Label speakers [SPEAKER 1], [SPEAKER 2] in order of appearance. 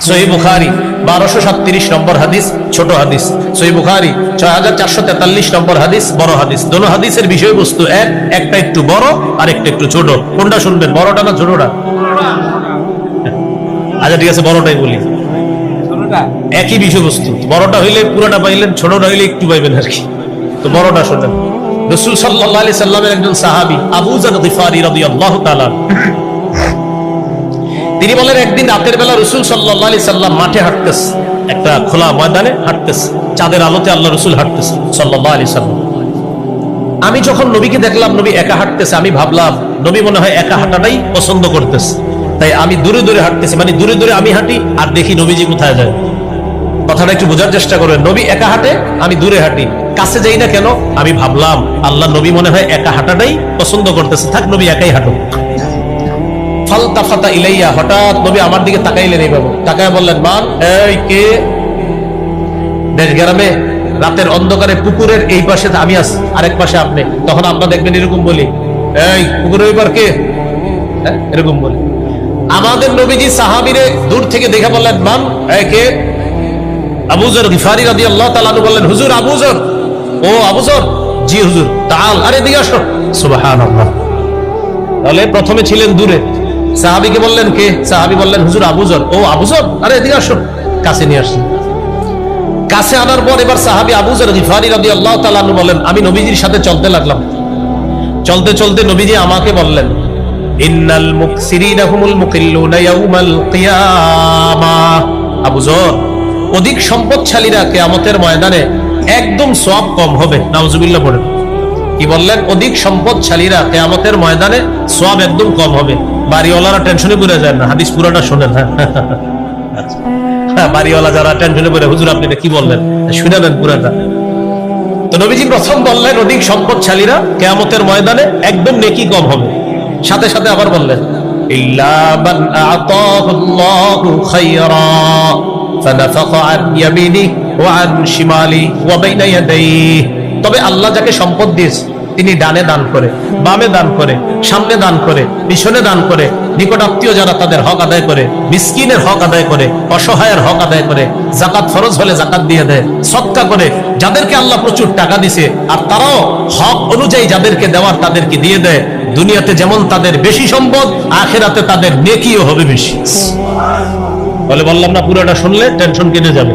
[SPEAKER 1] সহিহ বুখারী 1237 নম্বর হাদিস, ছোট হাদিস। সহিহ বুখারী 6443 নম্বর হাদিস, বড় হাদিস। দোনো হাদিসের বিষয়বস্তু এক, একটা একটু বড় আর একটা একটু ছোট। কোনটা শুনবেন, বড়টা না ছোটটা? আচ্ছা ঠিক আছে, বড়টাই বলি। একই বিষয়বস্তু, বড়টা হইলে পুরোটা পাইলেন, ছোটটা হইলে একটু পাইবেন আর কি। তো বড়টা শোনেন। রাসূল সাল্লাল্লাহু আলাইহি সাল্লামের একজন সাহাবী আবু যার গিফারি রাদিয়াল্লাহু তাআলা, তিনি বলেন একদিন রাতের বেলা রাসূল সাল্লাল্লাহু আলাইহি সাল্লাম মাঠে হাঁটতেছে, একটা খোলা ময়দানে হাঁটতেছে, চাঁদের আলোতে আল্লাহ রাসূল হাঁটতেছে সাল্লাল্লাহু আলাইহি সাল্লাম। আমি যখন নবীকে দেখলাম নবী একা হাঁটতেছে, আমি ভাবলাম নবী মনে হয় একা হাঁটাটাই পছন্দ করতেছে, তাই আমি দূরে দূরে হাঁটতেছি, মানে দূরে দূরে আমি হাঁটি আর দেখি নবীজি কোথায় যায়। কথাটা একটু বোঝার চেষ্টা করবেন। নবী একা হাঁটে, আমি দূরে হাঁটি, কাছে যাই না কেন? আমি ভাবলাম আল্লাহ নবী মনে হয় একা হাঁটাটাই পছন্দ করতেছে, থাক নবী একাই হাঁটুক। ফালতাফাতা ইলাইয়া, হঠাৎ নবী আমার দিকে তাকাইলেন, এইভাবে তাকায় বললেন, মান, এই কে? দেশ গ্রামে রাতের অন্ধকারে পুকুরের এই পাশে আমি আছি, আরেক পাশে আপনি। তখন আমরা দেখবেন এরকম বলি, এই পুকুরের ওই পার কে? এরকম বলি। আমাদের নবীজি সাহাবীরে দূর থেকে দেখে বললেন, মান, এই কে? আবু যর গিফারি রাদিয়াল্লাহু তাআলা আনহু বললেন, হুজুর আবু যর। ও আবু যর, জি হুজুর। তাআল, আরে এদিকে আসো। সুবহানাল্লাহ। তাহলে প্রথমে ছিলেন দূরে, সাহাবীকে বললেন কে? সাহাবী বললেন হুজুর আবু যর। ও আবু যর, আরে এদিকে আসো। কাছে নিয়ে আসলেন। কাছে আনার পর এবার সাহাবী আবু যর গিফারি রাদিয়াল্লাহু তাআলা আনহু বলেন, আমি নবীজির সাথে চলতে লাগলাম। চলতে চলতে নবীজি আমাকে বললেন, ইন্নাল মুকসিরিনা হুমুল মুকিল্লুনা ইয়াউমাল কিয়ামাহ। আবু যর, অধিক সম্পদশালীরা কিয়ামতের ময়দানে একদম সওয়াব কম হবে। নাউজুবিল্লাহ পড়েন। কি বললেন? অধিক সম্পদশালীরা কিয়ামতের ময়দানে সওয়াব একদম কম হবে। বাড়িওয়ালারা টেনশনে পড়ে যায় না, হাদিস পুরাটা শুনেন। হ্যাঁ, বাড়িওয়ালা যারা টেনশনে পড়ে, হুজুর আপনি এটা কি বললেন, শুনে নেন পুরাটা। তো নবীজি প্রথম বললেন অধিক সম্পদশালীরা কিয়ামতের ময়দানে একদম নেকি কম হবে। সাথে সাথে আবার বললেন, ইল্লা মান আ'তাহুল্লাহু খায়রা ফানাফাকা আন ইয়ামিনিহি ওয়া আন শিমালিহি ওয়া বাইনা ইয়াদাইহি। তবে আল্লাহ যাকে সম্পদ দিয়েছে তিনি ডানে দান করে, বামে দান করে, সামনে দান করে, পিছনে দান করে, নিকট আত্মীয় যারা তাদের হক আদায় করে, মিসকিনের হক আদায় করে, অসহায়ের হক আদায় করে, যাকাত ফরজ হলে যাকাত দিয়ে দেয়, সদকা করে, যাদেরকে আল্লাহ প্রচুর টাকা দিছে আর তারাও হক অনুযায়ী যাদেরকে দেওয়ার তাদেরকে দিয়ে দেয়। দুনিয়াতে যেমন তাদের বেশি সম্পদ, আখিরাতে তাদের নেকিও হবে বেশি। বলে বললাম না, পুরোটা শুনলে টেনশন কেটে যাবে।